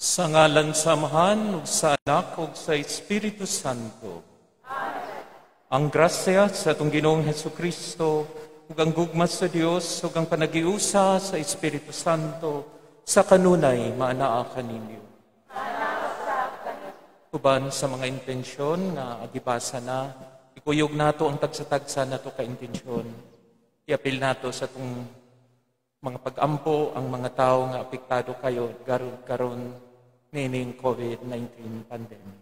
Sa ngalan sa Amahan, ug sa Anak, ug sa Espiritu Santo. Amen. Ang grasya sa atong Ginoong Hesukristo, ug ang gugma sa Dios, ug ang panagiusa sa Espiritu Santo, sa kanunay maanaa kaninyo. Uban sa mga intensyon nga agibasa na, ikuyog nato ang tagsa-tagsa nato ka intensyon. Iapil nato sa atong mga pag-ampo ang mga tao nga apektado kayo karon nining COVID-19 pandemic.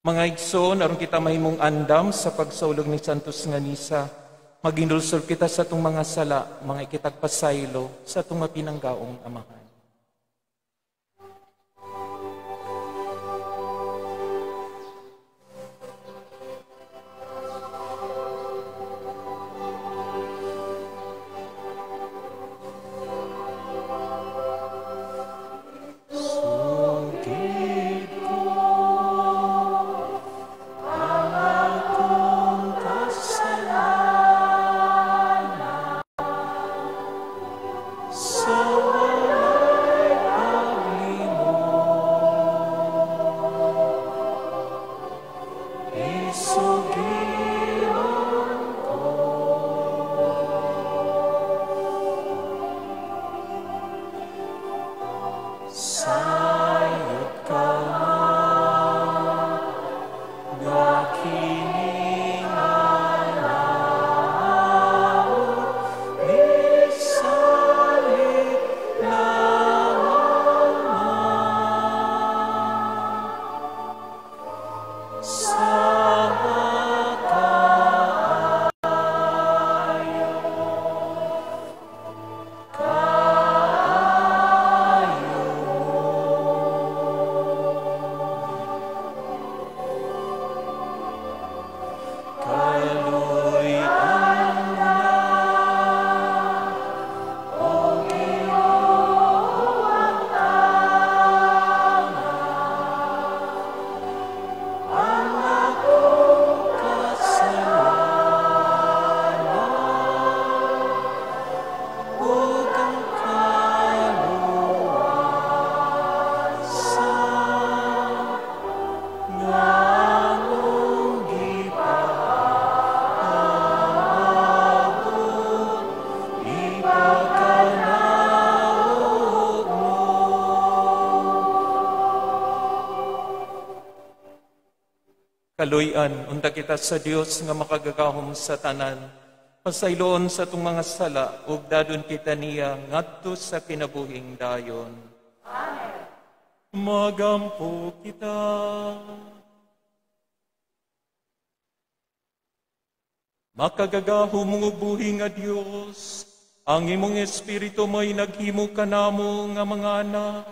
Mga igsoon, aron kita mahimong andam sa pagsaulog ni Santos nga misa, magindulsol kita sa atong mga sala, mga ikitagpasaylo sa atong mapinanggaong Amahan. Kaluyan, unta kita sa Dios nga makagagahom sa tanan, pasayloon sa itong mga sala, ug dadon kita niya ngadto sa kinabuhing dayon. Amen. Magampo kita. Makagagahom mong ubuhi nga Dios, ang imong espiritu mo'y naghimo kanamo nga mga anak,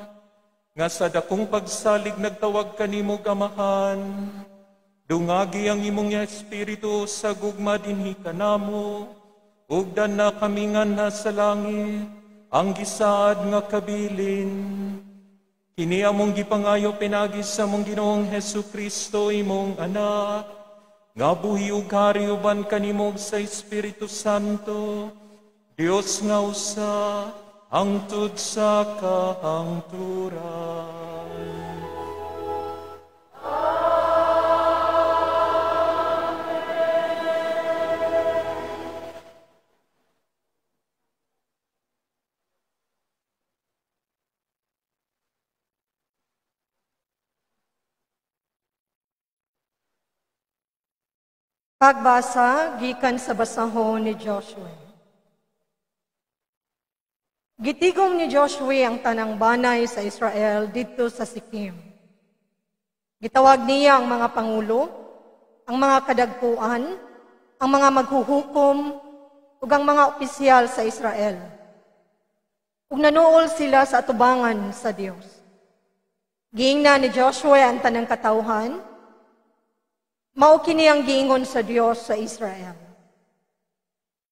nga sa dakong pagsalig nagtawag kanimo Amahan. Dungagi ang imong espiritu sa gugma dinhi kanamo, ug na kami nga nasa langit, ang gisaad nga kabilin. Kini among gipangayo pinagi sa mong Ginoong Hesukristo imong anak, nga buhi ug hari uban kanimo sa Espiritu Santo, Dios nga usa, hangtod sa kahangturan. Pagbasa gikan sa basahon ni Joshua. Gitigom ni Joshua ang tanang banay sa Israel dito sa Sikim. Gitawag niya ang mga pangulo, ang mga kadagpuan, ang mga maghuhukom, ug ang mga opisyal sa Israel. Ug nanuol sila sa atubangan sa Dios. Giingna ni Joshua ang tanang katawhan, mao kini ang giingon sa Dios sa Israel.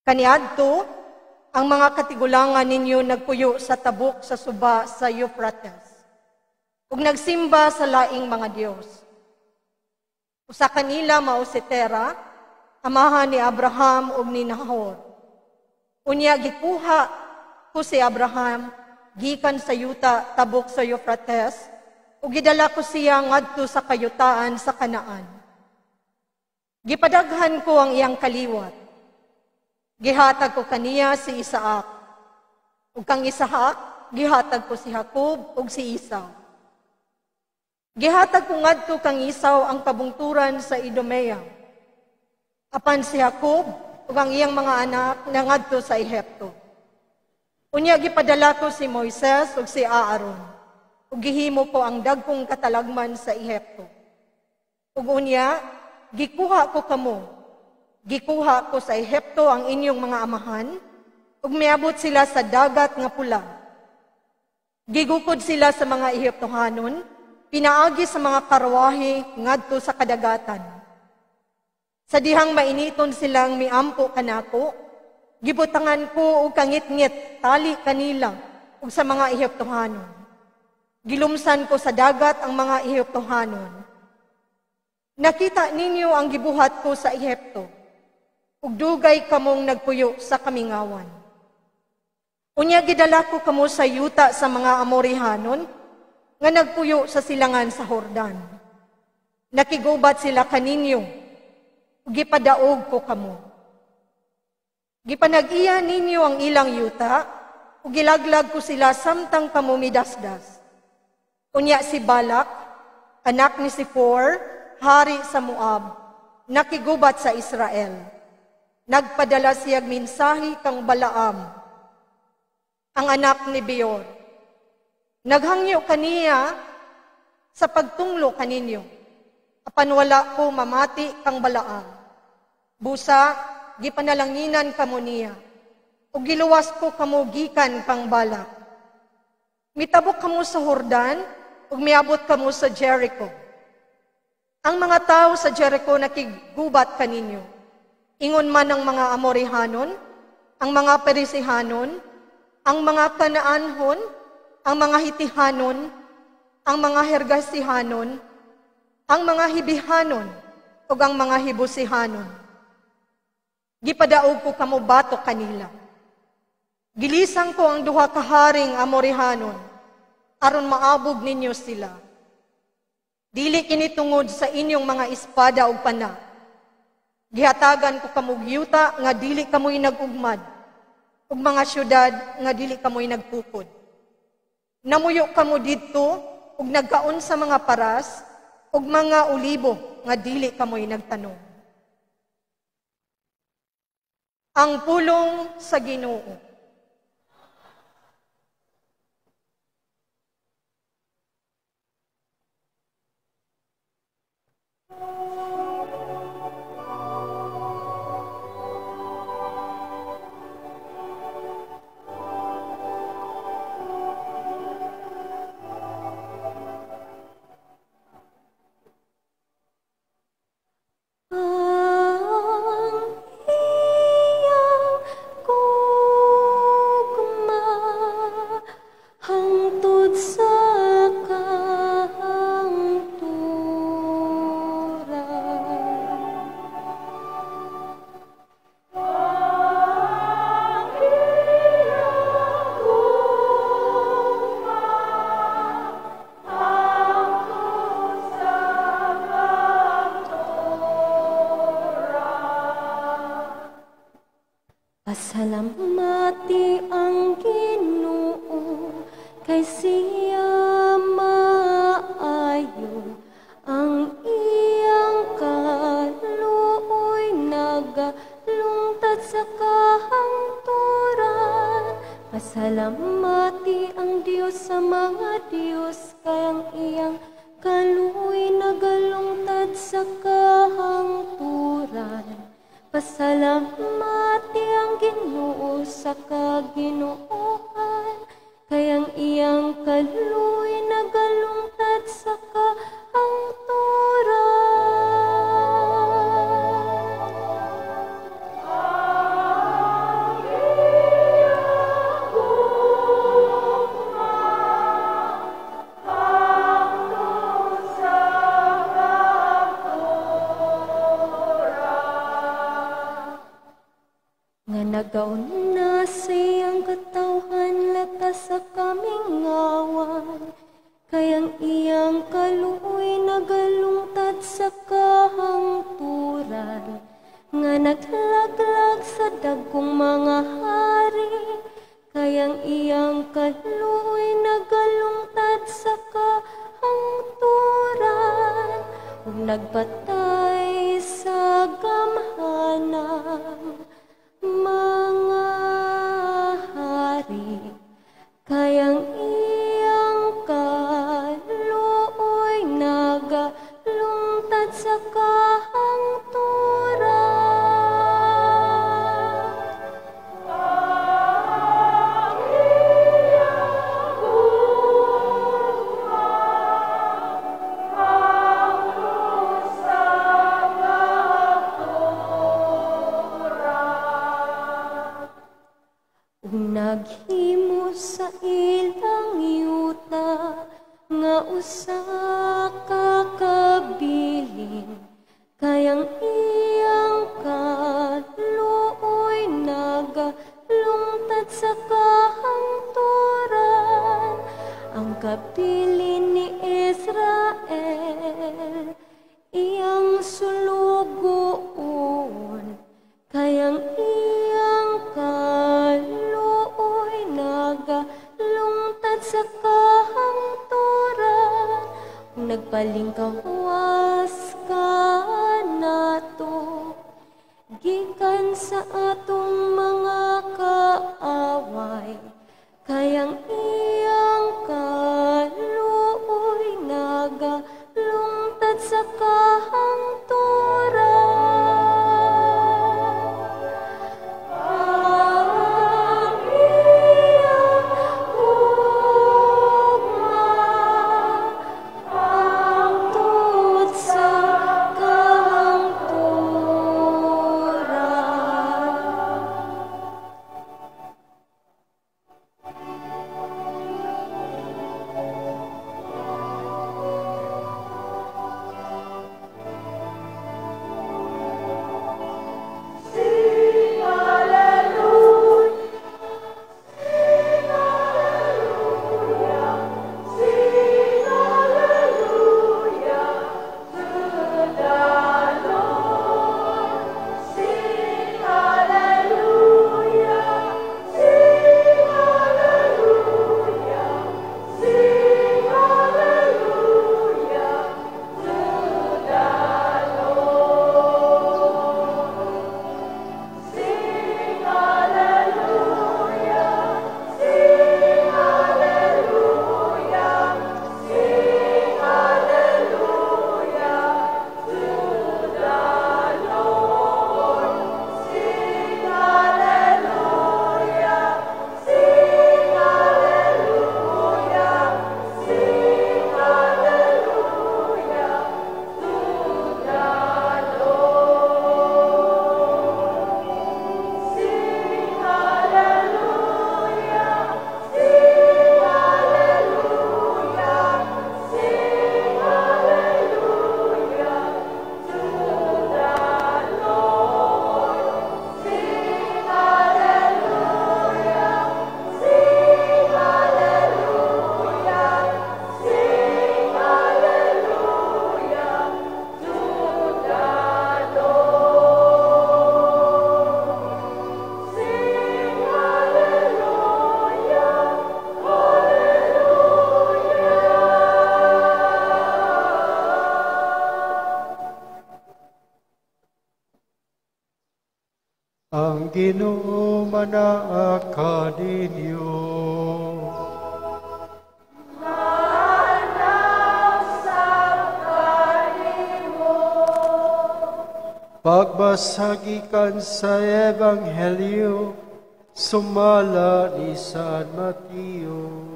Kaniadto, ang mga katigulangan ninyo nagpuyo sa tabok sa suba sa Euphrates, ug nagsimba sa laing mga Dios. Usa kanila mao si Tera, amahan ni Abraham ug ni Nahor. Unya gikuha ko si Abraham gikan sa yuta tabok sa Euphrates, ug gidala ko siya ngadto sa kayutaan sa Kanaan. Gipadaghan ko ang iyang kaliwat. Gihatag ko kaniya si Isaac. Ug kang Isaac, gihatag ko si Jacob ug si Esau. Gihatag ko ngadto kang Esau ang kabungturan sa Idumea. Apan si Jacob ug ang iyang mga anak nangadto sa Ehipto. Unya gipadala ko si Moises ug si Aaron. Ug gihimo ko ang dagkong katalagman sa Ehipto. Ug unya gikuha ko kamo. Gikuha ko sa Ehipto ang inyong mga amahan ug miabot sila sa dagat nga pula. Gigukod sila sa mga Ehiptohanon, pinaagi sa mga karwahe ngadto sa kadagatan. Sa dihang mainiton silang miampo kanako, gibutangan ko og kangit-ngit tali kanila ug sa mga Ehiptohanon. Gilumsan ko sa dagat ang mga Ehiptohanon. Nakita ninyo ang gibuhat ko sa Ehipto, ug dugay kamong nagpuyo sa kamingawan. Unya gidala ko kamo sa yuta sa mga Amorihanon, nga nagpuyo sa silangan sa Jordan. Nakigubat sila kaninyo, ug gipadaog ko kamo. Gipanag-iya ninyo ang ilang yuta, ug gilaglag ko sila samtang kamo midasdas. Unya si Balak, anak ni Zippor, hari sa Moab, nakigubat sa Israel. Nagpadala siyag mensahe kang Balaam, ang anak ni Beor. Naghangyo kaniya sa pagtunglo kaninyo, apan wala ko mamati kang Balaam. Busa, gipanalanginan kamo niya, ug giluwas ko kamo gikan kang Balak. Mitabok kamo sa Jordan, ug miabot kamo sa Jericho. Ang mga tao sa Jericho nakigubat kaninyo. Ingon man ang mga Amorihanon, ang mga Perisihanon, ang mga Kanaanhon, ang mga Hitihanon, ang mga Hergasihanon, ang mga Hibihanon, ug ang mga Hibusihanon. Gipadaog ko kamo batok kanila. Gilisang ko ang duha ka haring Amorihanon, aron maabog ninyo sila. Dili kini tungod sa inyong mga espada ug pana. Gihatagan ko kamo yuta nga dili kamoy nagugmad, ug mga syudad nga dili kamoy nagtukod. Namuyo kamo didto ug nagkaon sa mga paras ug mga ulibo nga dili kamoy nagtanom. Ang pulong sa Ginoo. Pasalamati ang Ginoo, kay siya maayo, ang iyang kaluoy nagalungtad sa kahangturan. Pasalamati ang Dios sa mga Dios, kay ang iyang kaluoy nagalungtad sa kahangturan. Pasalamati ang Ginoo sa kaginoohan, kay ang iyang kaluoy nagalungtad sa Nagaon na sa iyang katawhan, latas sa kaming ngawan, kayang iyang kaluoy nagalungtad sa kahangturan, nga naglaglag sa dagkong mga hari, kayang iyang kaluoy nagalungtad sa kahangturan, ug nagpatay sa gamhanang mga hari, kayang iyang kaluoy nagalungtad sa kahangturan. Naghimo sa ilang yuta nga usa ka kabilin, kayang iyang kaluoy nagalungtad sa kahangturan, ang kabilin ni Israel iyang sulugoon, kayang iyang kaluoy nagalungtad sa kahangturan, nagpalingkawas ka nato gikan sa atong mga kaaway, kayang iyang kaluoy nagalungtad sa kahangturan. Ang Ginoo manaa kaninyo. Pagbasagikan sa Ebanghelyo, sumala ni San Mateo.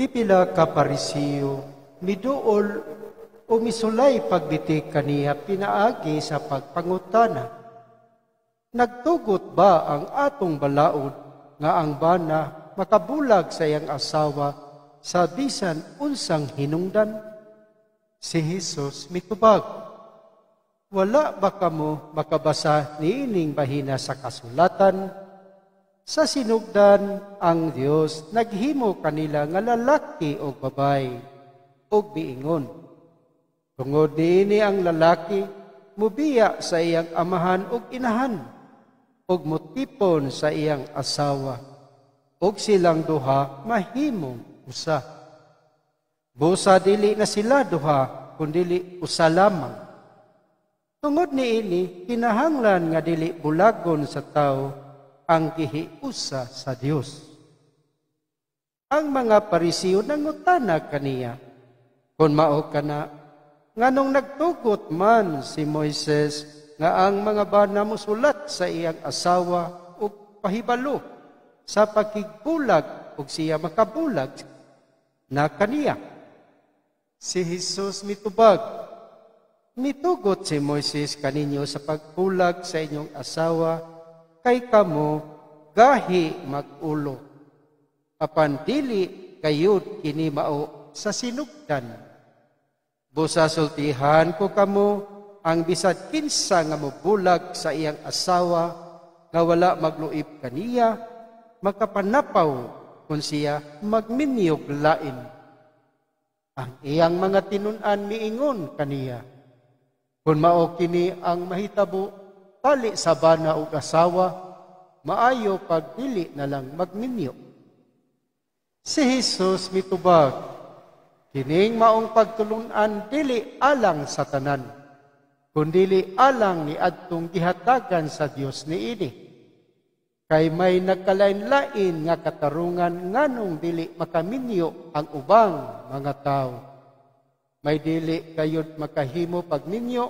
Pipila ka Parisiyo, miduol o misulay pagbitik kaniya pinaagi sa pagpangutana. Nagtugot ba ang atong balaod nga ang bana makabulag sa iyang asawa sa bisan unsang hinungdan? Si Jesus mitubag, wala ba kamo makabasa niining bahina sa kasulatan? Sa sinugdan ang Dios naghimo kanila nga lalaki o babay o biingon. Tungod niini ang lalaki mubiya sa iyang amahan o inahan o mutipon sa iyang asawa o silang duha mahimong usa. Busa dili na sila duha kundili usa lamang. Tungod niini kinahanglan nga dili bulagon sa tao ang gihiusa sa Dios. Ang mga Parisiyo nangutana kaniya, kung mao kana, nganong nagtugot man si Moises nga ang mga bana musulat sa iyang asawa o pahibalo sa pagkigbulag o siya makabulag na kaniya. Si Jesus mitubag, mitugot si Moises kaninyo sa pagbulag sa inyong asawa kay kamo gahi mag-ulo. Apan dili kayud kini mao sa sinugdan. Busa sultihan ko kamo ang bisad kinsa nga mobulag sa iyang asawa nga wala magluib kaniya, makapanapaw kung siya magminyog lain. Ang iyang mga tinun-an miingon kaniya, kung mao kini ang mahitabo tali sa bana ug asawa, maayo pag dili na lang magminyo. Si Jesus mitubag, kining maong pagtulunan dili alang sa tanan, kundili alang ni adtong gihatagan sa Dios niini. Kay may nagkalain-lain nga katarungan nganong dili makaminyo ang ubang mga tao. May dili kayod makahimo pagminyo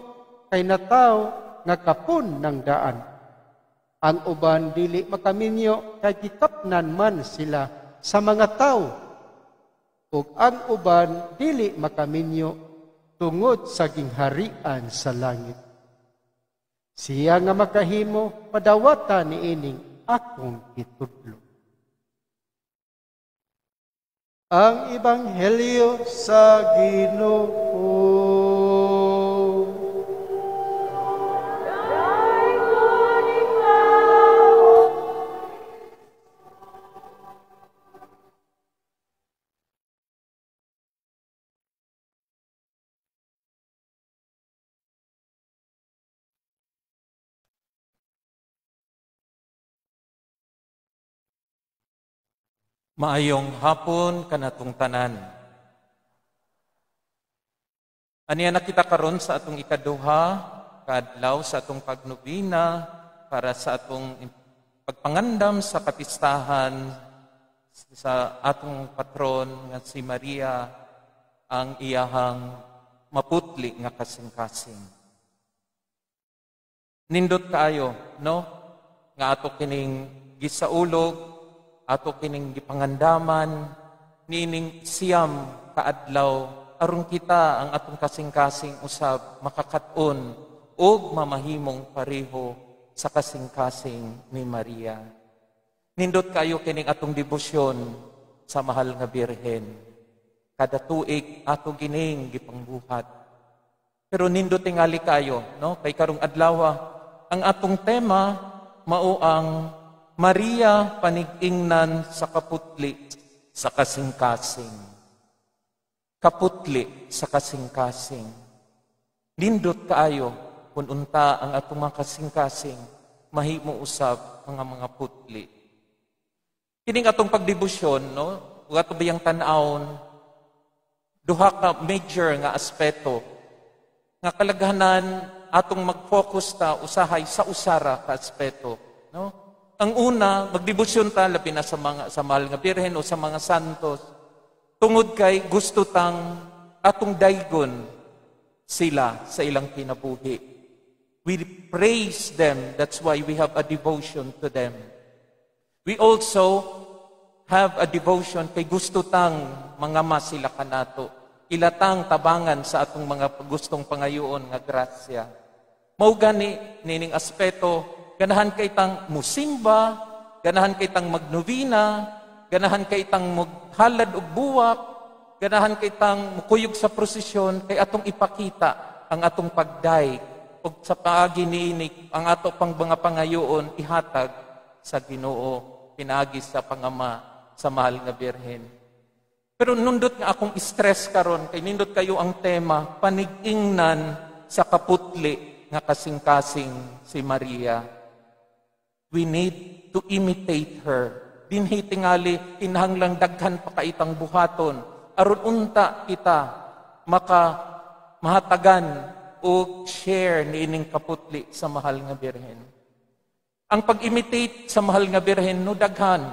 kay nataw nga kapun ng daan. Ang uban dili makaminyo kay gikapnan man sila sa mga tao. Ug ang uban dili makaminyo tungod sa gingharian sa langit. Siya nga makahimo padawata niining akong itudlo. Ang Ebanghelyo sa Ginoo. Maayong hapon kanatong tanan. Aniya nakita karon sa atong ikaduha kadlaw sa atong pagnobina para sa atong pagpangandam sa kapistahan sa atong patron nga si Maria, ang iyahang maputli nga kasing-kasing. Nindot kaayo, no? Nga ato kining gisaulog, ato kining gipangandaman, nining siyam kaadlaw, aron kita ang atong kasing-kasing usab makakaton og mamahimong pareho sa kasing-kasing ni Maria. Nindot kayo kining atong debosyon sa mahal nga Birhen. Kada tuig ato gining gipangbuhat. Pero nindot tingali kayo, no? Kay karong adlaw ang atong tema mao ang Maria panig-ingnan sa kaputli sa kasing-kasing. Kaputli sa kasing-kasing. Nindot kaayo kung unta ang atong mga kasing-kasing mahimo usab ang mga putli. Kining atong pagdebosyon, no? Ug ato biyang tan-awon duha ka major nga aspeto nga kalaghanan atong mag-focus ta usahay sa usara ka aspeto, no? Ang una, magdebosyon ta labi na sa mahal nga Birhen o sa mga santos. Tungod kay gusto tang atong daygon sila sa ilang kinabuhi. We praise them, that's why we have a devotion to them. We also have a devotion kay gusto tang mangama sila kanato. Ilatang tabangan sa atong mga gustong pangayoon nga grasya. Mao gani nining aspeto, ganahan kay tang musimba, ganahan kay tang magnovina, ganahan kay itang maghalad og buwak, ganahan kay itang mukuyog sa prosesyon, kay atong ipakita ang atong pagday, o sa paagi niinik, ang ato pang mga pangayoon, ihatag sa Ginoo, pinaagi sa Pangama, sa mahal nga Birhen. Pero nundot nga akong stress karon, kay nindot kayo ang tema, panigingnan sa kaputli nga kasing-kasing si Maria. We need to imitate her. Dinhi tingali, kinahanglang daghan pa kaitang buhaton. Aron unta kita mahatagan o share niining kaputli sa mahal nga Birhen. Ang pag-imitate sa mahal nga Birhen, no daghan,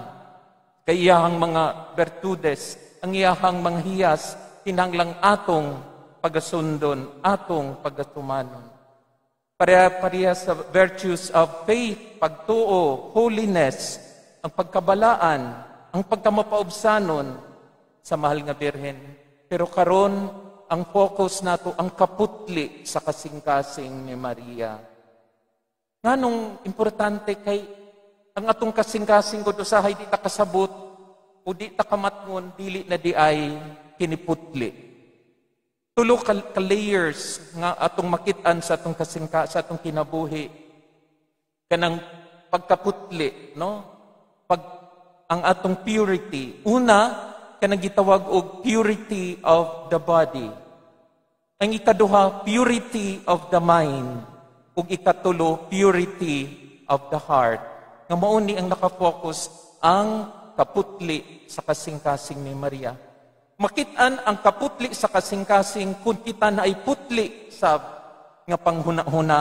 kay iyahang mga virtudes, ang iyahang mga hiyas, kinahanglang atong pagasundon, atong pagatumanon. Pareha sa virtues of faith, pagtuo, holiness, ang pagkabalaan, ang pagkamapaubsanon sa mahal nga Birhen. Pero karon ang focus nato ang kaputli sa kasing-kasing ni Maria. Nganong importante kay ang atong kasing-kasing gud usahay di ta kasabot o di ta kamatngon dili na di ay kiniputli. Tulo ka layers nga atong makitaan sa atong sa atong kinabuhi. Kanang pagkaputli, no? Ang atong purity. Una, kanang gitawag og purity of the body. Ang ikaduha, purity of the mind. Ug ikatulo, purity of the heart. Nga mao ni ang nakafocus ang kaputli sa kasing-kasing ni Maria. Makitaan ang kaputli sa kasing-kasing kung kita na ay putli sa nga panghuna-huna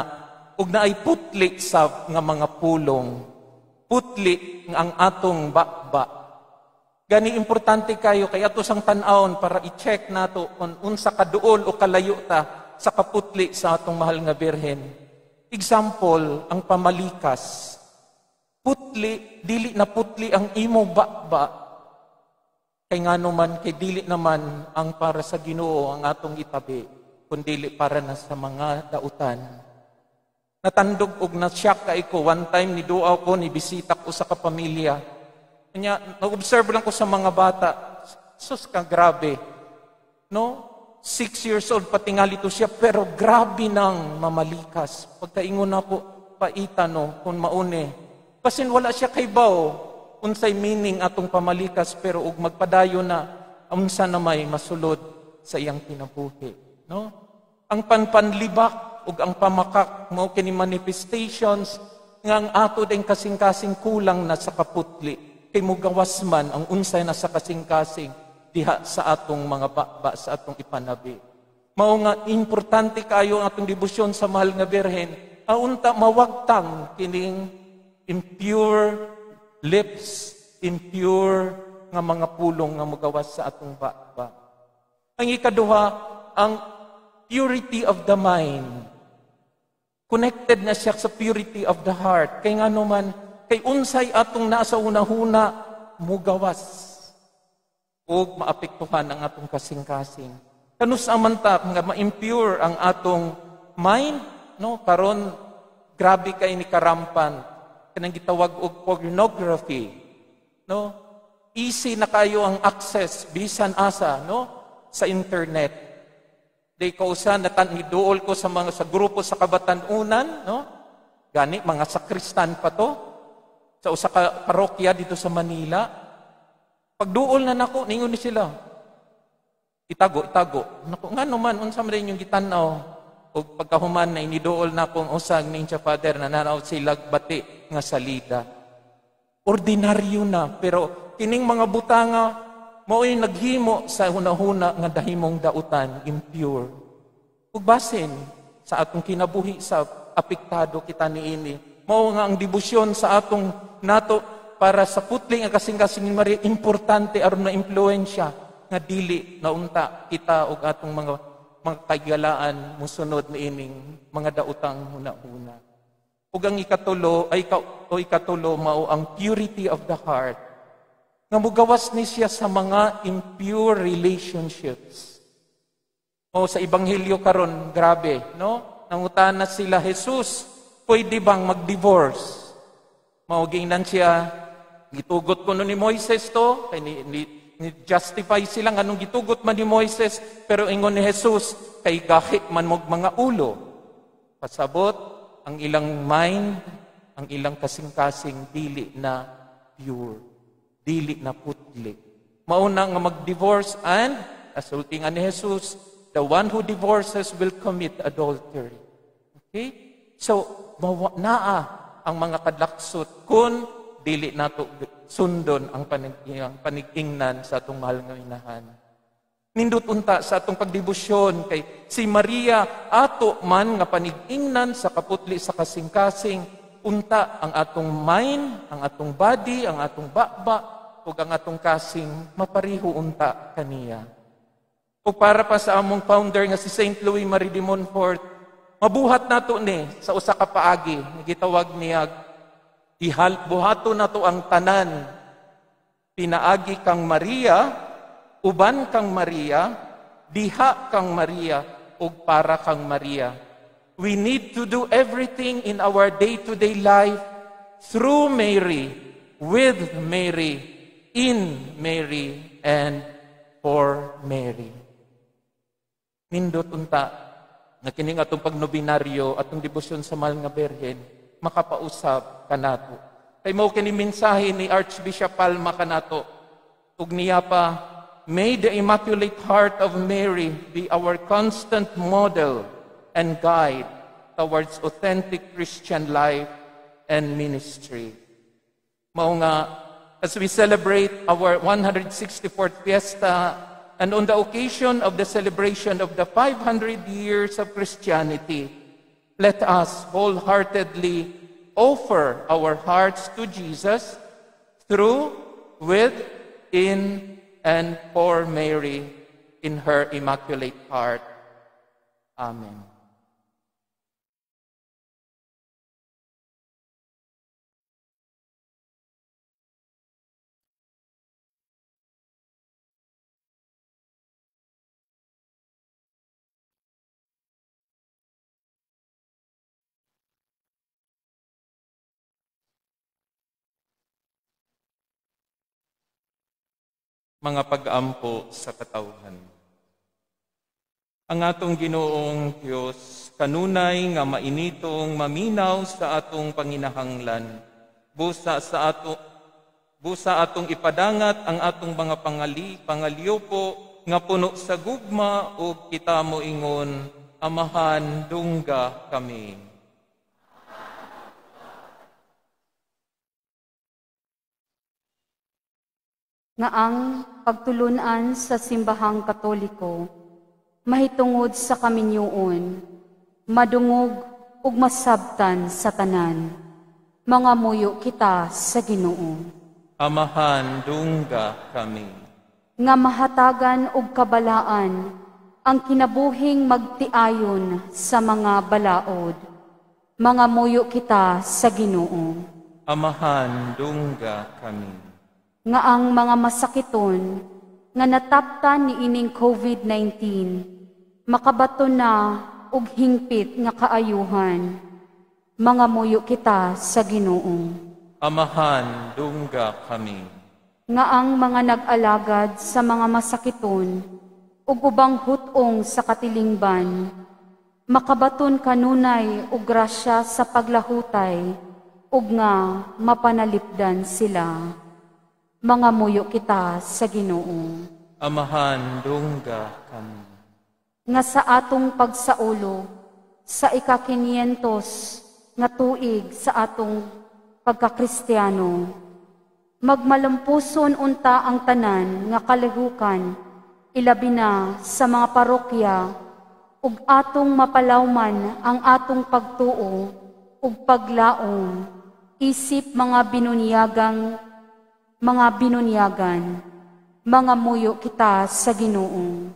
ug na ay putli sa nga mga pulong. Putli ang atong bakba. Gani importante kayo kay ato sang tan-awon para i-check nato kung unsa kaduol o kalayo ta sa kaputli sa atong mahal nga Birhen. Example, ang pamalikas. Putli, dili na putli ang imo bakba. Kay ngano man, kay dili naman ang para sa Ginoo ang atong itabi, kundi para na sa mga dautan. Natandog og na-shock kay ko, one time ni duaw ko, ni bisita ko sa kapamilya. Kanya, nag-observe lang ko sa mga bata, sus ka grabe. No? 6 years old, patingali to siya, pero grabe nang mamalikas. Pagkaingon ako, paita no, kung maune. Kasi wala siya kay bao. Unsay meaning atong pamalikas pero ug magpadayo na unsa na may masulod sa iyang kinabuhi, no? Ang panpanlibak ug ang pamakak mao kini manifestations nga ang ato din kasing-kasing kulang na sa kaputli kay mugawas man ang unsay na sa kasing-kasing diha sa atong mga bakba sa atong ipanabi. Mao nga importante kayo ang atong debosyon sa mahal nga Birhen, aunta mawagtang kining impure lips, impure nga mga pulong nga mugawas sa atong bakba. Ang ikaduha, ang purity of the mind. Connected na siya sa purity of the heart. Kay nga naman, kay unsay atong nasa una-huna, mugawas. O maapektuhan ang atong kasing-kasing. Kanus amanta nga ma-impure ang atong mind, no? Karon grabe kay ni karampan. Kanang gitawag og pornography, no? Easy na kayo ang access bisan asa, no? Sa internet. Day kausa niduol ko sa mga sa grupo sa kabatanunan, no? Gani mga sakristan pa to sa usa ka parokya dito sa Manila. Pagduol na nako ningon ni sila. Itago. Nako ngano man unsa man yung gitanaw? O pagkahuman na inidool na akong usag ninja father na nanaw sila bati nga salida. Ordinaryo na, pero kining mga butanga mao'y naghimo sa hunahuna nga dahimong dautan, impure. Ug basin sa atong kinabuhi sa apektado kita niini. Mao nga ang debosyon sa atong nato para sa putli nga kasing-kasing ni Maria importante aron na impluwensya nga dili na unta kita ug atong mga kagalaan musunod niining mga daotang huna-huna. Ug ang ikatulo mao ang purity of the heart. Nga mugawas ni siya sa mga impure relationships. O sa ebanghelyo karon grabe, no? Nangutana sila, Jesus, pwede bang mag-divorce? Maugingnan siya, gitugot ko ni Moises to, kay ni justify sila nga nung gitugot man ni Moises, pero ingon ni Jesus, kay gahi man mog mga ulo. Pasabot, ang ilang mind, ang ilang kasing-kasing, dili na pure, dili na putli. Mauna nga mag-divorce and, asulti nga ni Jesus, the one who divorces will commit adultery. Okay? So, naa ang mga kadlaksot kung dili nato sundon ang panigingnan sa atong mahal nga inahan. Nindot unta sa atong pagdebosyon kay si Maria ato man nga panigingnan sa kaputli sa kasing-kasing, unta ang atong mind, ang atong body, ang atong bakba ug ang atong kasing mapariho unta kaniya. O para pa sa among founder nga si Saint Louis Marie de Montfort, mabuhat nato ni sa usa ka paagi, gitawag niya buhato nato ang tanan. Pinaagi kang Maria, uban kang Maria, diha kang Maria, ug para kang Maria. We need to do everything in our day-to-day life through Mary, with Mary, in Mary, and for Mary. Nindot unta, na kining atong pagnobinaryo, atong debosyon sa mahal nga Berhen, makapausap kanato. Kay mao kini mensahe ni Archbishop Palma kanato. Ug niya pa, may the Immaculate Heart of Mary be our constant model and guide towards authentic Christian life and ministry. Mao nga, as we celebrate our 164th Fiesta, and on the occasion of the celebration of the 500 years of Christianity, let us wholeheartedly offer our hearts to Jesus through, with, in, and for Mary in her Immaculate Heart. Amen. Mga pag-ampo sa katawhan. Ang atong Ginoong Diyos, kanunay nga mainitong maminaw sa atong panginahanglan, busa atong ipadangat ang atong mga pangaliyopo nga puno sa gugma o kita mo ingon, Amahan, dungga kami. Nga ang pagtulunan sa simbahang Katoliko, mahitungod sa kaminyoon, madungog ug masabtan sa tanan, mga muyo kita sa Ginoo. Amahan, dungga kami. Nga mahatagan ug kabalaan, ang kinabuhing magtiayon sa mga balaod, mga muyo kita sa Ginoo. Amahan, dungga kami. Nga ang mga masakiton, nga nataptan ni ining COVID-19, makabaton na ug hingpit nga kaayuhan, mga muyo kita sa Ginoo. Amahan, dungga kami. Nga ang mga nag-alagad sa mga masakiton, ug ubang hutong sa katilingban, makabaton kanunay ug grasya sa paglahutay, ug nga mapanalipdan sila. Mga muyo kita sa Ginoo. Amahan, dungga kami. Nga sa atong pagsaulo, sa ika-500 nga tuig sa atong pagkakristiyano, magmalampuson unta ang tanan nga kalihukan, ilabi na sa mga parokya, ug atong mapalawman ang atong pagtuo ug paglaom, isip mga binunyagan, mga muyo kita sa Ginoo.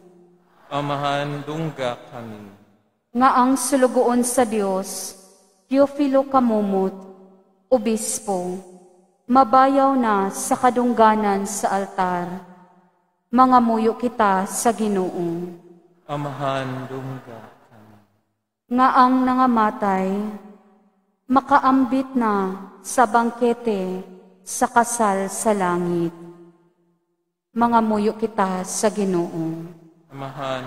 Amahan, dungga kami. Nga ang sulugoon sa Dios, Teofilo Kamumot, Obispo, mabayaw na sa kadungganan sa altar, mga muyo kita sa Ginoo. Amahan, dungga kami. Nga ang nangamatay, makaambit na sa bangkete sa kasal sa langit. Mangamuyo kita sa Ginoo. Amahan.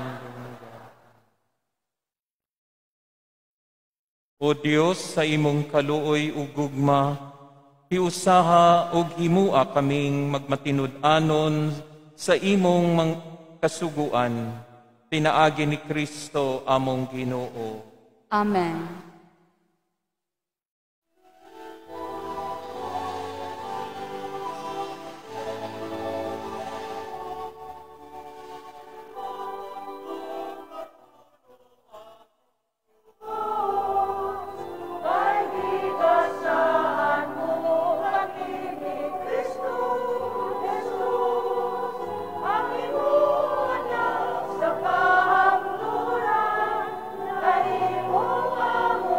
O Dios, sa imong kaluoy ug gugma, hiusaha ug himua kaming magmatinud-anon sa imong kasuguan. Pinaagi ni Kristo among Ginoo. Amen. Amo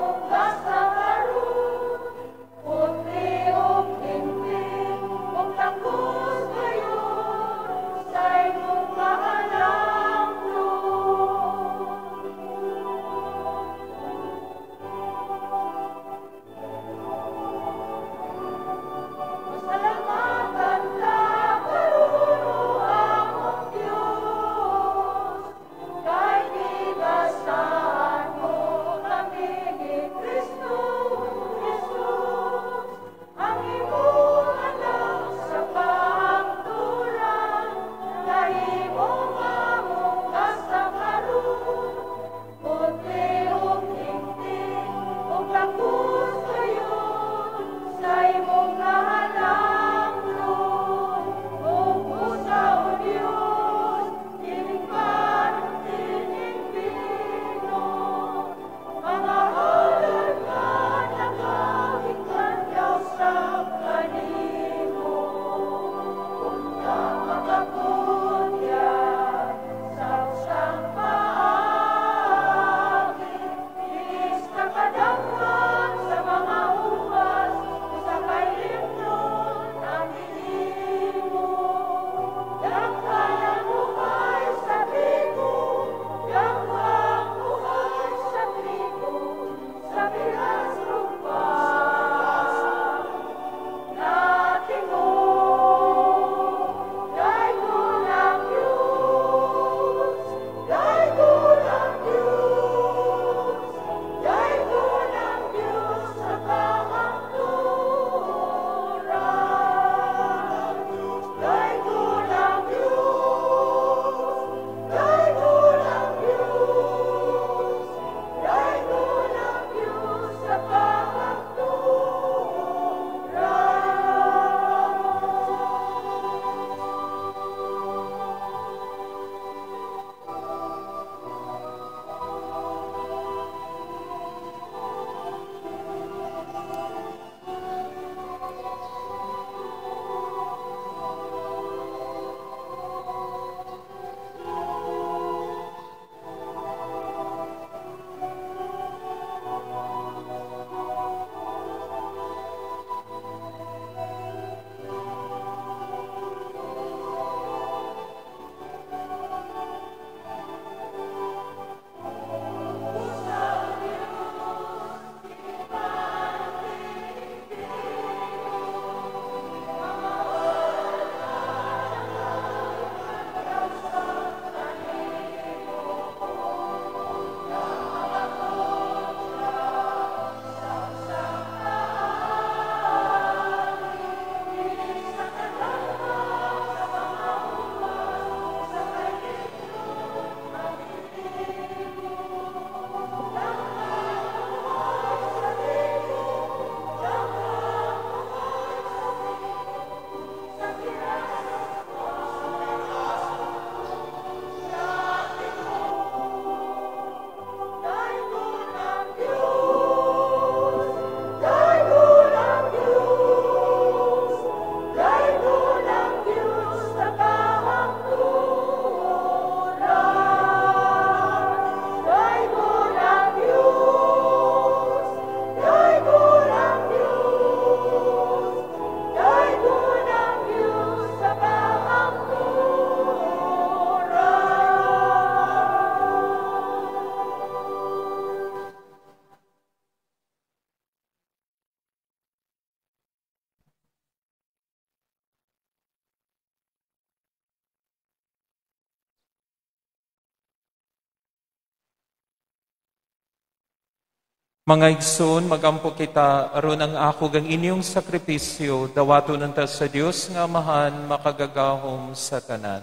Mga igsoon, magampo kita, aron ang ako gang inyong sakripisyo, dawaton nanta sa Dios nga Amahan, makagagahom sa tanan.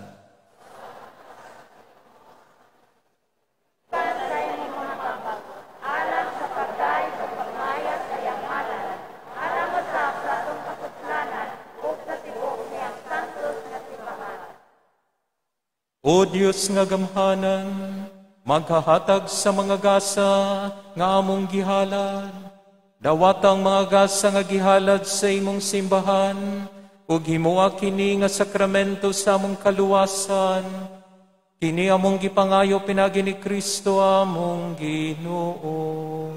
O Diyos nga gamhanan, maghahatag sa mga gasa nga among gihalad. Dawatang mga gasa nga gihalad sa imong simbahan, ug himuha kini nga sakramento sa among kaluwasan. Kini among gipangayo pinagi ni Kristo among Ginoo.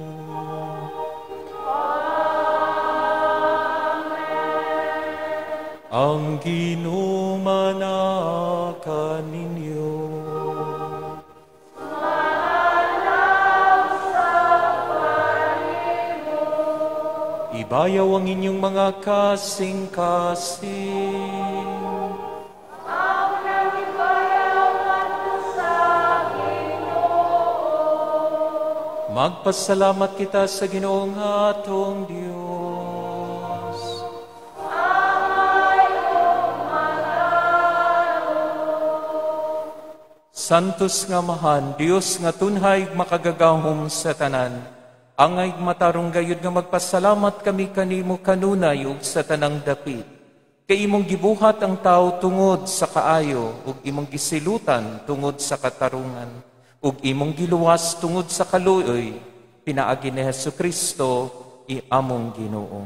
Ang Ginoo manaka ninyo. Ibayaw ang inyong mga kasing-kasing. Magpasalamat kita sa Ginoong atong Diyos. Santos nga Amahan, Dios nga tunhay makagagahom sa tanan. Angay matarong gayud nga magpasalamat kami kanimo kanunay ug sa tanang dapit. Kay imong gibuhat ang tao tungod sa kaayo ug imong gisilutan tungod sa katarungan ug imong giluwas tungod sa kaluoy pinaagi ni Hesukristo among Ginoo.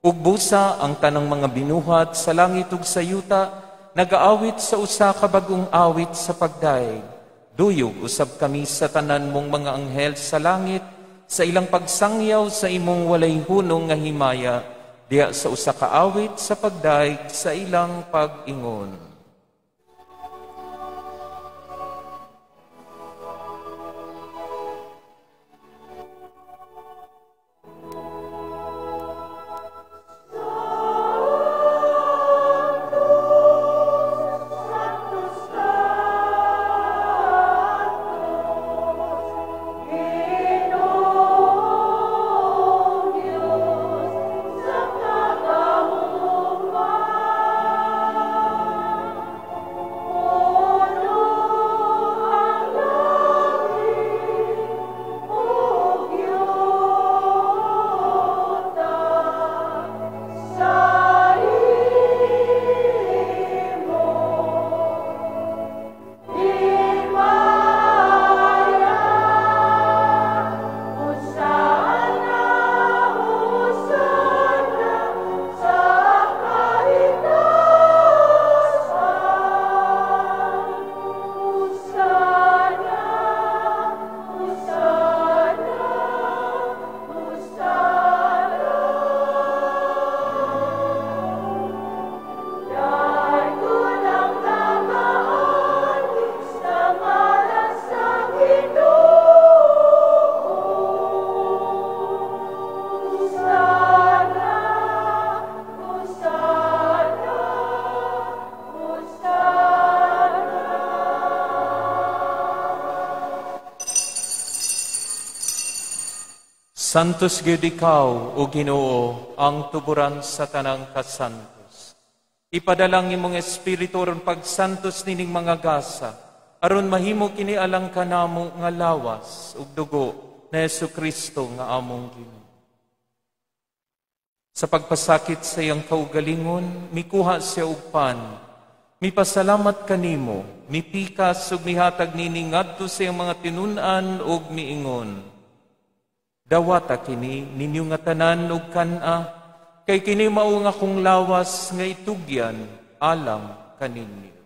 Ug busa ang tanang mga binuhat sa langit ug sa yuta nagaawit sa usa ka bagong awit sa pagdaig. Duyog usab kami sa tanan mong mga anghel sa langit, sa ilang pagsangyaw sa imong walay hunong nga himaya, diya sa usa ka awit sa pagdaig sa ilang pag-ingon. Santos gyud ikaw, o Ginoo, ang tuburan sa tanang kasantos. Ipadalang imong espiritu ron pagsantos nining mga gasa, aron mahimo kini alang kanamo nga lawas ug dugo na Hesukristo nga among Ginoo. Sa pagpasakit sa iyang kaugalingon, mikuha siya og pan. Mipasalamat kanimo, mipikas ug mihatag nini ngadto sa iyang mga tinun-an ug miingon. Dawata kini ninyo nga tanan ug kan-a, kay kini mao nga kong lawas nga itugyan alang kaninyo.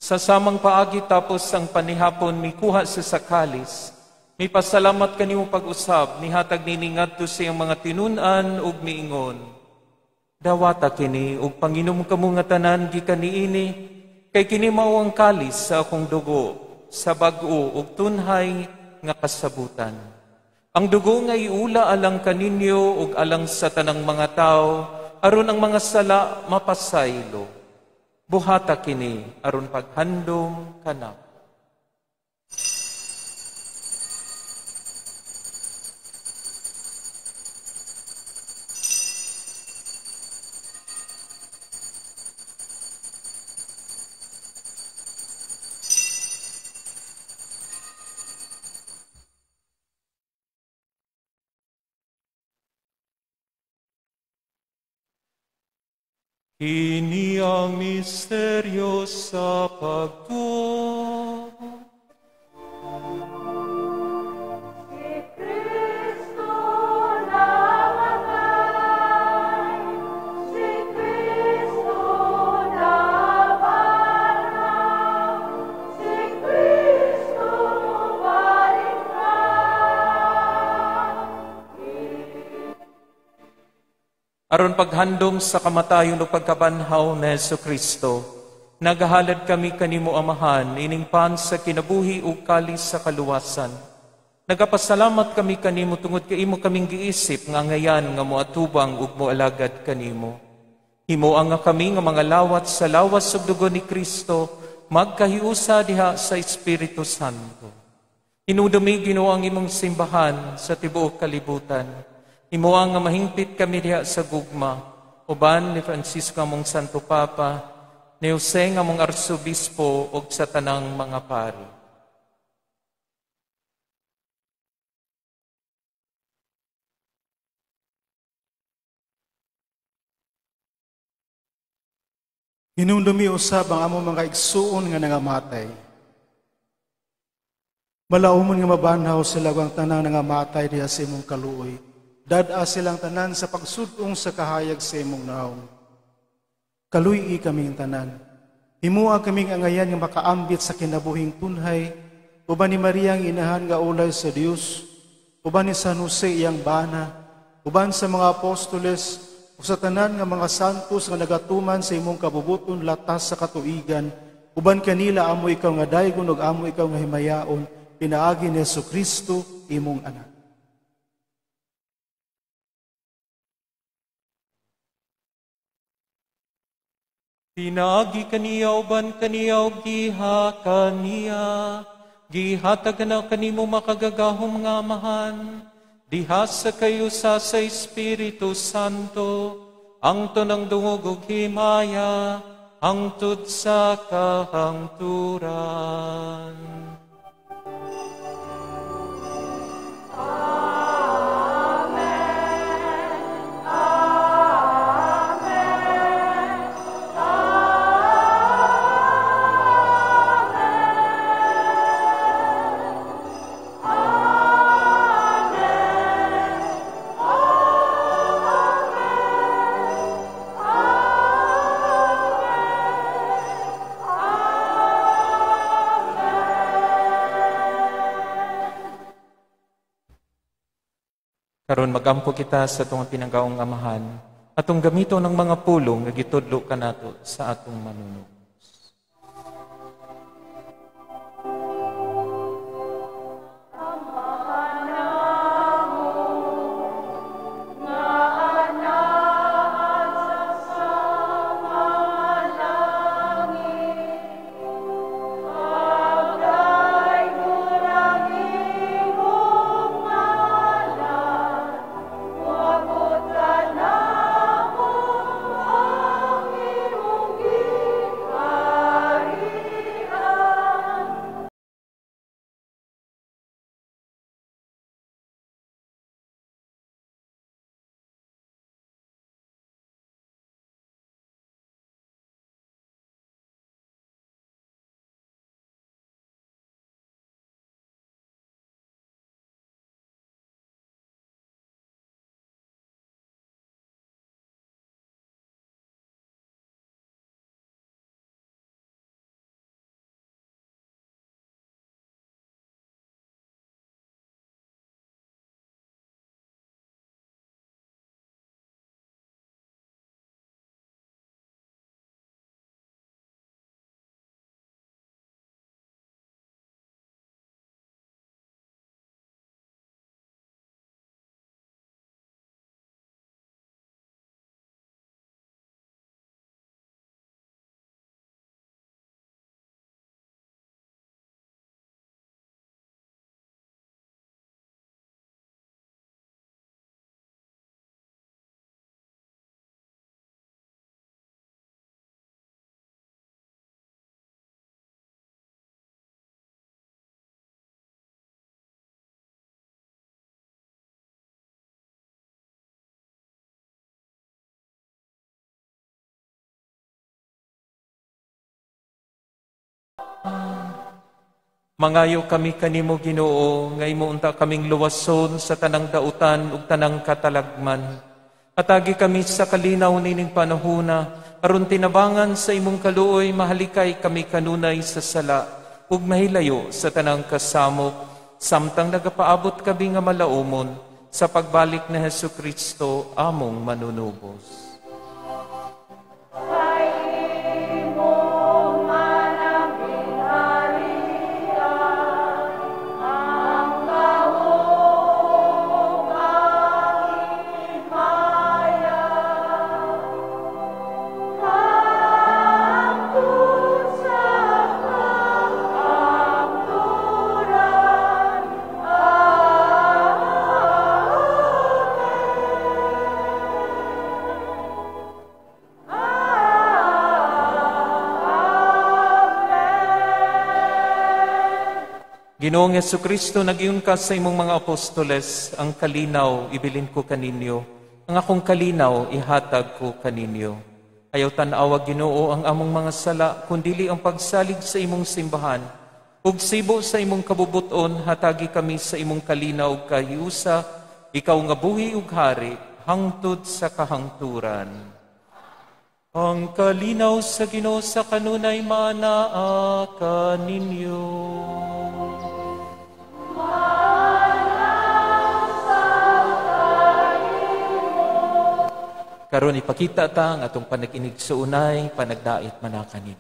Sa samang paagi tapos ang panihapon mikuha sa sakalis, May pasalamat kanimo pag-usab, nihatag niningadto sa iyang mga tinunan ug miingon. Dawata kini ug panginom kamo nga tanan gikan niini, kay kini mao ang kalis sa akong dugo, sa bag-o ug tunhay nga kasabutan. Ang dugo nga iula alang kaninyo ug alang sa tanang mga tao, aron ang mga sala mapasaylo. Buhata kini aron paghandom kanako. Kini ang misteryo sa pagtuo. Si Kristo namatay, si Kristo nabanhaw, si Kristo balik na. Aron paghandom sa kamatayon o pagkabanhaw na Jesucristo, nagahalad kami kanimo Amahan, iningpan sa kinabuhi o kalis sa kaluwasan. Nagapasalamat kami kanimo tungod kay imo kaming giisip nga ngayan nga moatubang ug moalagad kanimo. Himuang nga kami nga mga lawat sa lawas ug dugo ni Kristo, magkahiusa diha sa Espiritu Santo. Inudumi Ginoo ang imong simbahan sa tibuok kalibutan. Himuang nga mahingpit kami diha sa gugma, uban ni Francisco among Santo Papa, ni Jose nga among Arsobispo ug sa tanang mga pari. Hinumdumi usab ang among mga igsuon nga nangamatay. Malaumon nga mabanhaw sila ang tanang nangamatay diha sa imong kaluoy. Dada silang tanan sa pagsudong sa kahayag sa imong naong. Kaluy kaming tanan. Himua kaming angayan nga makaambit sa kinabuhing tunhay, uban ni Maria ang inahan nga ulay sa Dios, uban ni San Jose iyang bana, uban sa mga apostoles, o sa tanan nga mga santos nga nagatuman sa imong kabubuton latas sa katuigan, uban kanila amo ikaw nga daygon ug amo ikaw nga himayaon, pinaagi ni Jesucristo imong anak. Pinagi kaniya uban kaniya ug giha kaniya, gihatag na kanimo makagagahom nga Amahan, diha sa kayo sa Espiritu Santo, ang tunang dungog ug himaya, hangtod sa kahangturan. Karon magampo kita sa atong pinanggaong Amahan, atong gamito ng mga pulong nga gitudlo kanato sa atong manunod. Mangayo kami kanimo Ginoo, nga imo unta kaming luwason sa tanang dautan ug tanang katalagman. Atagi kami sa kalinaw nining panahona, aron tinabangan sa imong kaluoy mahalikay kami kanunay sa sala ug mahilayo sa tanang kasamok, samtang nagapaabot kami nga malaumon sa pagbalik ni Hesukristo among manunubos. Ginoong Yesukristo, nag-iyon ka sa imong mga apostoles, ang kalinaw ibilin ko kaninyo, ang akong kalinaw ihatag ko kaninyo. Ayaw tanawag Ginoo ang among mga sala, kundili ang pagsalig sa imong simbahan. Ug sibo sa imong kabubuton, hatagi kami sa imong kalinaw ug kahiusa, ikaw nga buhi ug hari, hangtod sa kahangturan. Ang kalinaw sa Ginoo sa kanunay manaa kaninyo. Karon ipakita ta ang atong panaginig sa unay, panagdait manakanin.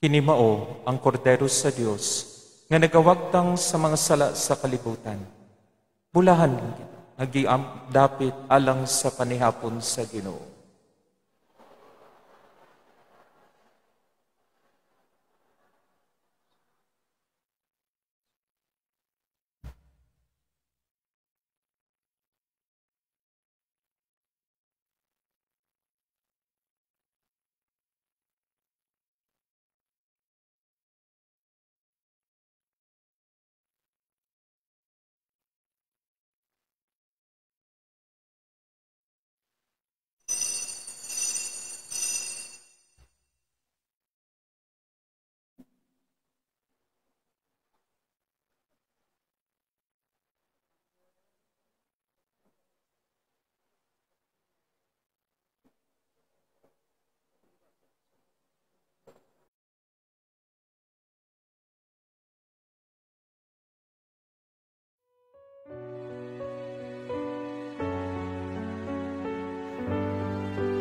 Kini mao ang kordero sa Dios nga nagawagtang sa mga sala sa kalibutan. Bulahan kita, dapit alang sa panihapon sa Ginoo.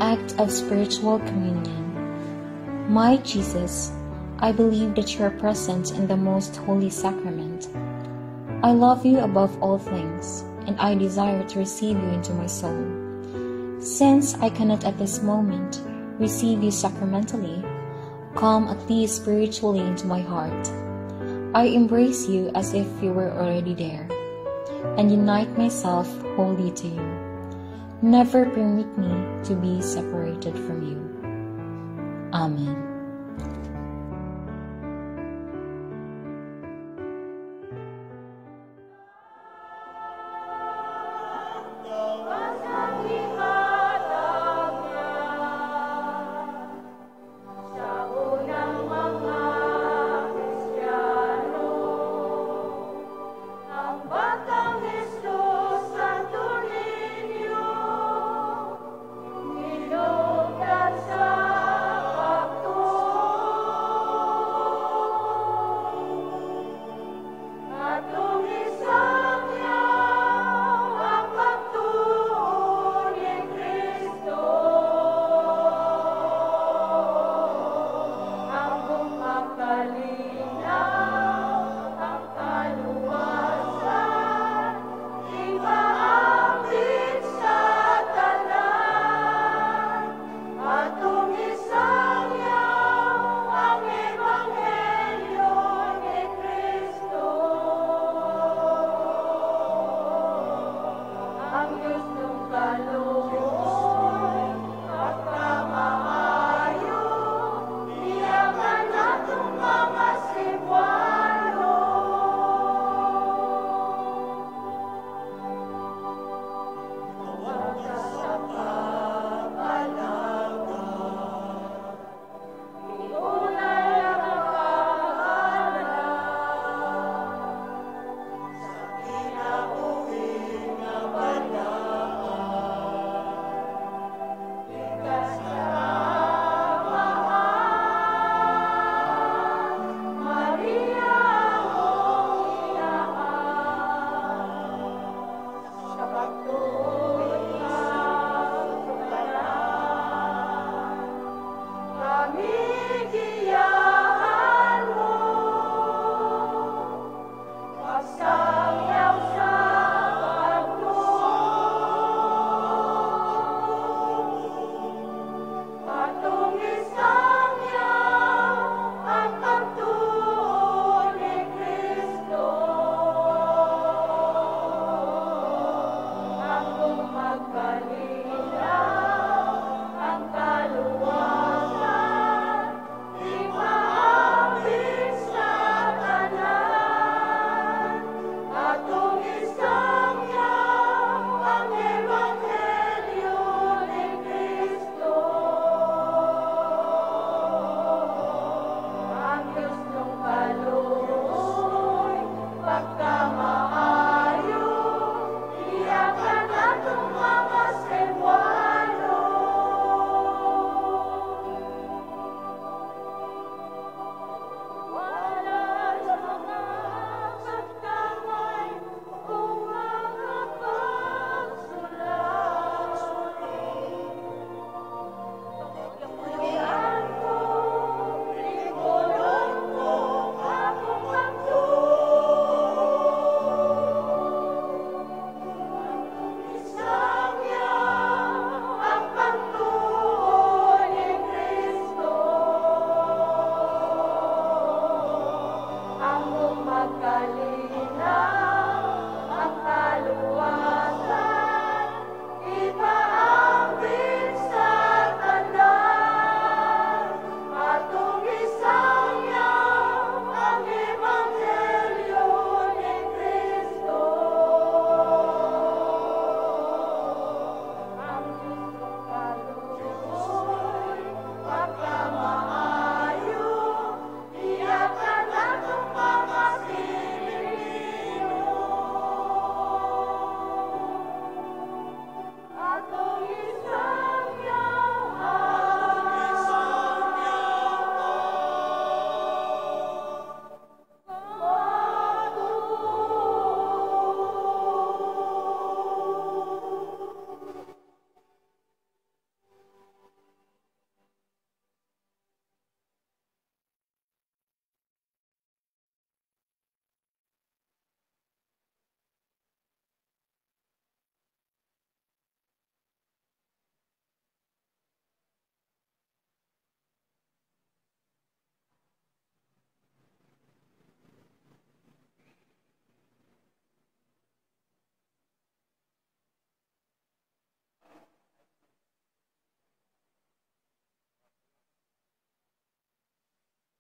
Act of Spiritual Communion. My Jesus, I believe that you are present in the most holy sacrament. I love you above all things, and I desire to receive you into my soul. Since I cannot at this moment receive you sacramentally, come at least spiritually into my heart. I embrace you as if you were already there, and unite myself wholly to you. Never permit me to be separated from you. Amen. Ilog at sa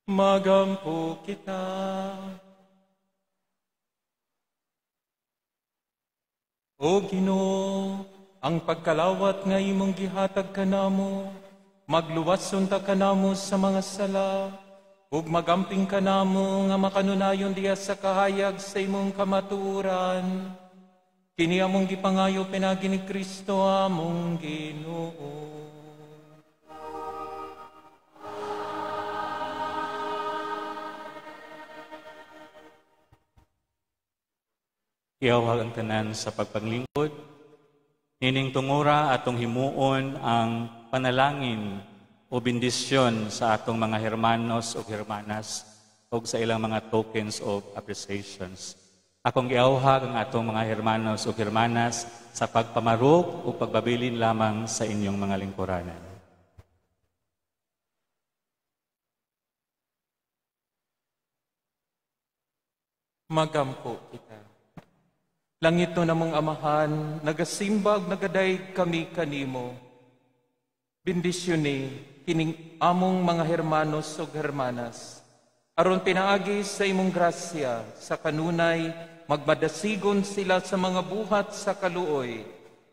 Magampo kita. O Ginoo, ang pagkalawat nga imong gihatag kanamo, magluwas unta kanamo sa mga sala, ug magamping kanamo nga makanunayon diya sa kahayag sa imong kamatuoran. Kini among gipangayo pinagi ni Kristo among Ginoo. Iawhag ang tanan sa pagpaglingkod, nining tungura atong himuon ang panalangin o bendisyon sa atong mga hermanos o hermanas o sa ilang mga tokens of appreciations. Akong iawhag ang atong mga hermanos o hermanas sa pagpamarog o pagbabilin lamang sa inyong mga lingkuranan. Magampo kita. Langit no namong amahan, nagasimbag nagaday kami kanimo. Bendisyoni kining among mga hermanos o hermanas. Aron pinaagi sa imong grasya, sa kanunay, magmadasigon sila sa mga buhat sa kaluoy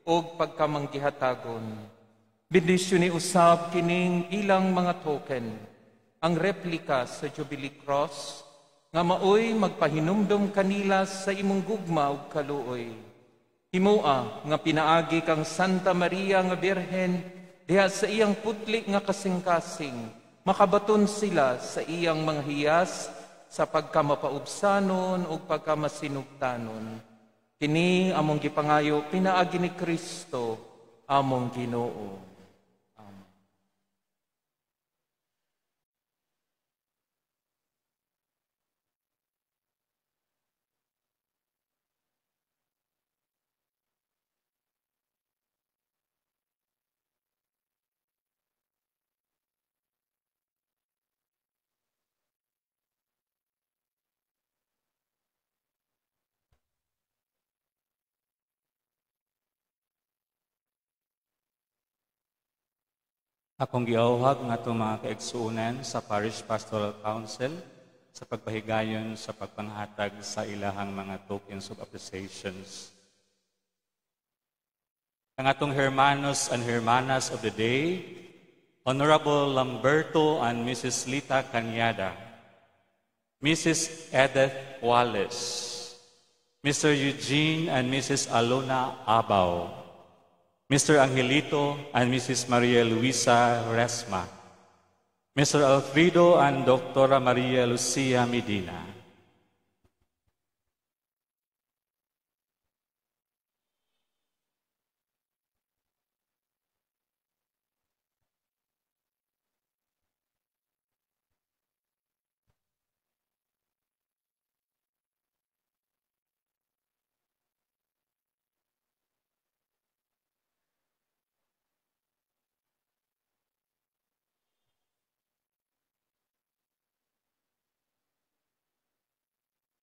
o pagkamanggihatagon. Bendisyoni usab kining ilang mga token, ang replika sa Jubilee Cross, nga maoy magpahinumdum kanila sa imong gugma ug kaluoy. Himoa nga pinaagi kang Santa Maria nga Birhen diha sa iyang putli nga kasing-kasing, makabaton sila sa iyang mga hiyas sa pagkamapaubsanon ug pagkamasinugtanon. Kini among gipangayo pinaagi ni Kristo among Ginoo. Akong giawhag ng atong mga kaigsuunan sa Parish Pastoral Council sa pagpahigayon sa pagpanghatag sa ilahang mga tokens of appreciations. Ang atong hermanos and hermanas of the day, Honorable Lamberto and Mrs. Lita Cañada, Mrs. Edith Wallace, Mr. Eugene and Mrs. Alona Abaw, Mr. Angelito and Mrs. Maria Luisa Resma, Mr. Alfredo and Dr. Maria Lucia Medina,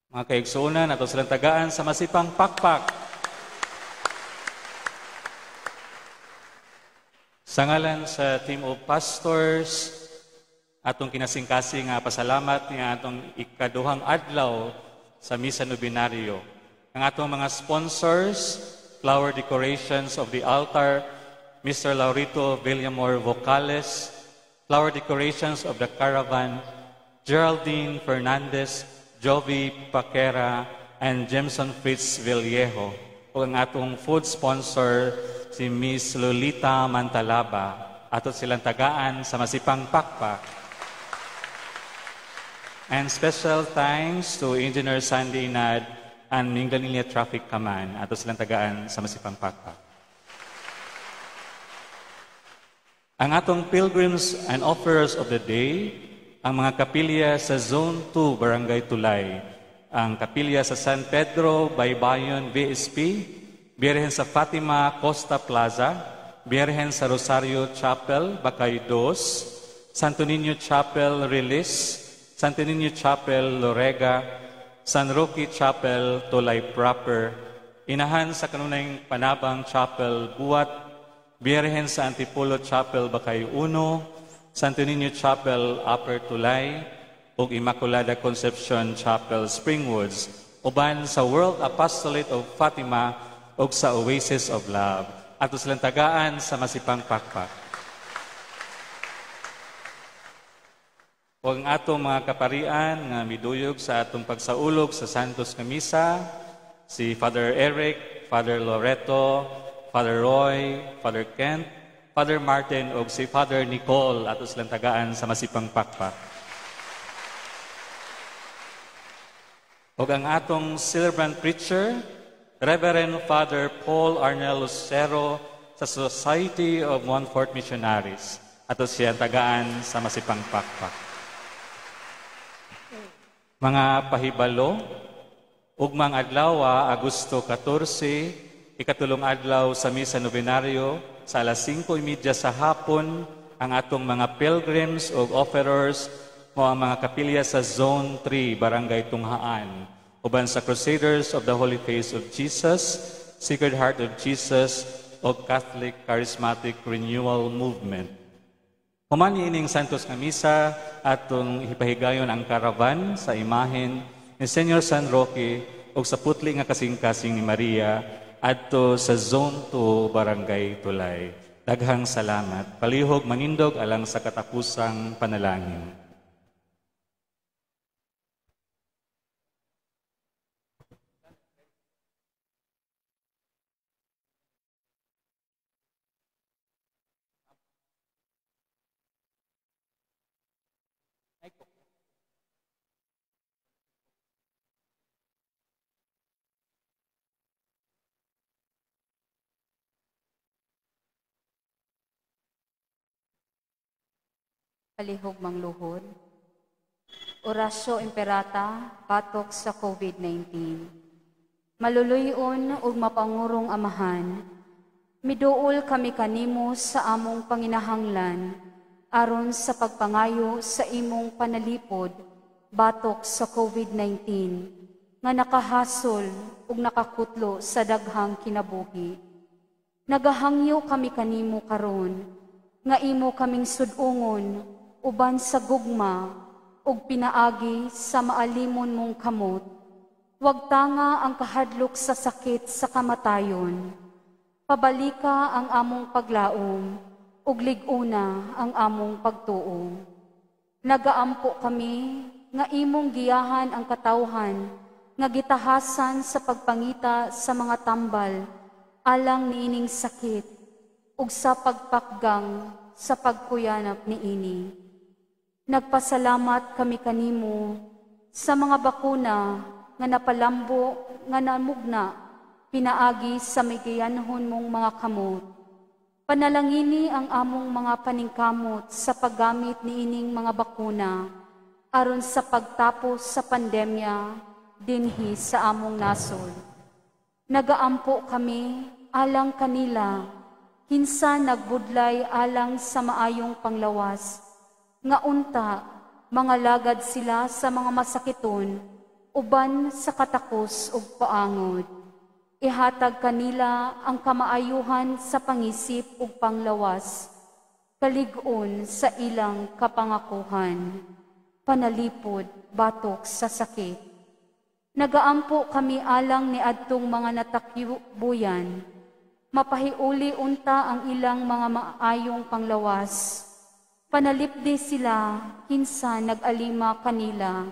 mga kaigsuunan ato silang tagaan sa masipang pakpak. Sa ngalan sa team of pastors, atong kinasingkasing nga pasalamat nga atong ikaduhang adlaw sa Misa Novenario. Ang atong mga sponsors, flower decorations of the altar, Mr. Laurito Villamor Vocales, flower decorations of the caravan, Geraldine Fernandez, Jovi Paquera, and Jemson Fritz Villejo. O ang atong food sponsor, si Miss Lolita Mantalaba. Ato silang tagaan sa masipang pakpak. And special thanks to Engineer Sandy Inad and Minglanilla Traffic Command. Ato silang tagaan sa masipang pakpak. Ang atong pilgrims and offerers of the day, ang mga kapilya sa Zone 2, Barangay Tulay, ang kapilya sa San Pedro, Baybayon, VSP, Birhen sa Fatima, Costa Plaza, Birhen sa Rosario Chapel, Bacay 2, Santo Niño Chapel, Release, Santo Niño Chapel, Lorega, San Roque Chapel, Tulay Proper, Inahan sa Kanunayng Panabang Chapel, Buat, Birhen sa Antipolo Chapel, Bacay 1, Santo Niño Chapel, Upper Tulay, ug Immaculada Conception Chapel, Springwoods, uban sa World Apostolate of Fatima ug sa Oasis of Love. Ato silang tagaan sa masipang pakpak. O ang atong mga kaparian nga miduyog sa atong pagsaulog sa Santos nga Misa, si Father Eric, Father Loreto, Father Roy, Father Kent, Father Martin o si Father Nicole ato silang tagaan sa masipang pakpak. O ang atong celebrant preacher, Reverend Father Paul Arnel Lucero sa Society of One-Fourth Missionaries ato silang tagaan sa masipang pakpak. Mga pahibalo, ugmang adlaw, Agosto 14, ikatulong adlaw sa Misa Novenario, sa alas 5:30 sa hapon, ang atong mga pilgrims o offerers mo ang mga kapilya sa Zone 3, Barangay Tunghaan, uban sa Crusaders of the Holy Face of Jesus, Sacred Heart of Jesus, o Catholic Charismatic Renewal Movement. Human ining Santos nga Misa, atong ipahigayon ang karavan sa imahen ni Senyor San Roque o sa putli nga kasing-kasing ni Maria adto sa Zone 2, Barangay Tulay. Daghang salamat. Palihog manindog alang sa katapusang panalangin. Palihog mangluhod. Orasyo Imperata, patok sa COVID-19. Maluluyon ug mapangurong amahan, miduol kami kanimo sa among panginahanglan, aron sa pagpangayo sa imong panalipod, batok sa COVID-19, nga nakahasol ug nakakutlo sa daghang kinabuhi. Nagahangyo kami kanimo karon, nga imo kaming sudungon, uban sa gugma, ug pinaagi sa maalimon mong kamot. Huwag tanga ang kahadlok sa sakit sa kamatayon. Pabalika ang among paglaom, ug liguna ang among pagtuo. Nagaampo kami, nga imong giyahan ang katawhan, nga gitahasan sa pagpangita sa mga tambal, alang niining sakit, ug sa pagpakgang sa pagkuyanap niini. Nagpasalamat kami kanimo sa mga bakuna nga napalambo nga namugna, pinaagi sa migayanhon mong mga kamot. Panalangini ang among mga paningkamot sa paggamit niining mga bakuna aron sa pagtapos sa pandemya dinhi sa among nasod. Nagaampo kami alang kanila, hinsa nagbudlay alang sa maayong panglawas, nga unta, mga lagad sila sa mga masakiton, uban sa katakos ug paangod. Ihatag kanila ang kamaayuhan sa pangisip ug panglawas, kalig-on sa ilang kapangakuhan, panalipod, batok sa sakit. Nagaampo kami alang ni adtong mga natakbuyan, mapahiuli unta ang ilang mga maayong panglawas. Panalipdi sila, hinsa nag-alima kanila.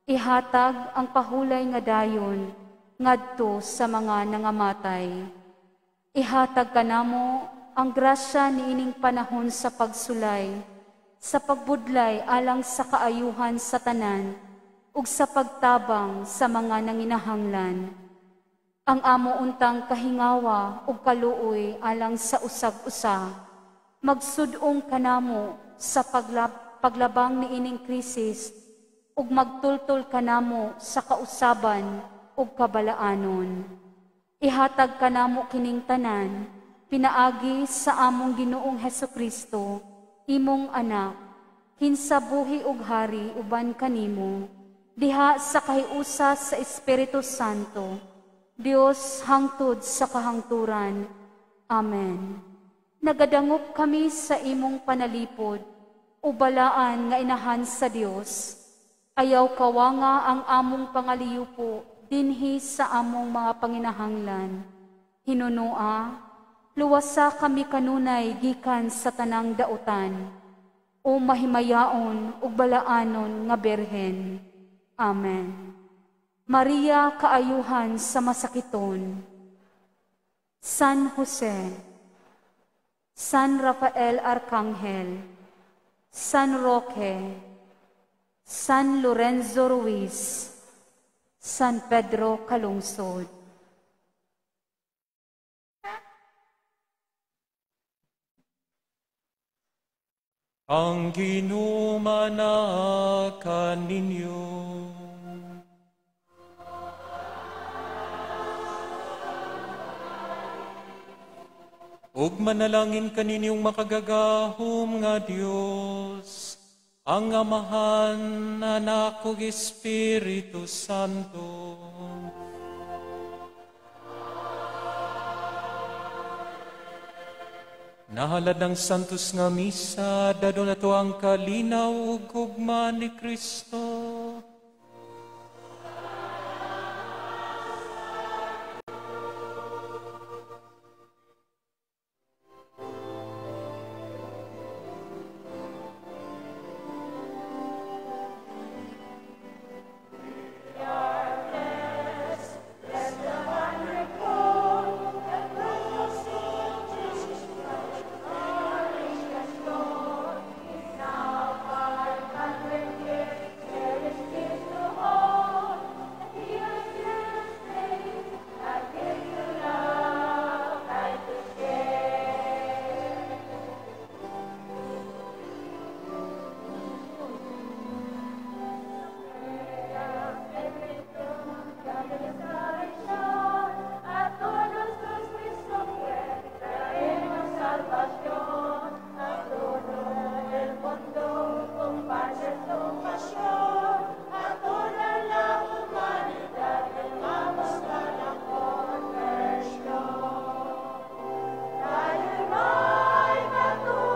Ihatag ang pahulay nga dayon, ngadto sa mga nangamatay. Ihatag kanamo ang grasya niining panahon sa pagsulay, sa pagbudlay alang sa kaayuhan sa tanan, ug sa pagtabang sa mga nanginahanglan. Ang amo untang kahingawa ug kaluoy alang sa usag-usa, magsudong kanamo sa paglabang niining krisis ug magtultol kanamo sa kausaban ug kabalaanon. Ihatag kanamo kining tanan, pinaagi sa among Ginoong Hesukristo, imong anak, hinsa buhi ug hari uban kanimo, diha sa kahiusa sa Espiritu Santo, Dios hangtod sa kahangturan. Amen. Nagadangop kami sa imong panalipod, ubalaan nga inahan sa Dios, Ayaw kawa nga ang among pangaliyo po, dinhi sa among mga panginahanglan. Hinunua, luwasa kami kanunay gikan sa tanang dautan, o mahimayaon ug balaanon nga berhen. Amen. Maria, kaayuhan sa masakiton. San Jose, San Rafael Arcangel, San Roque, San Lorenzo Ruiz, San Pedro Calungsod. Ang ginumanakan ninyo. Ug manalangin kaninyong makagagahom nga Dios, ang Amahan, Anak ug Espiritu Santo. Nahalad ng santos nga misa, dadon nato ang kalinaw ug gugma ni Kristo.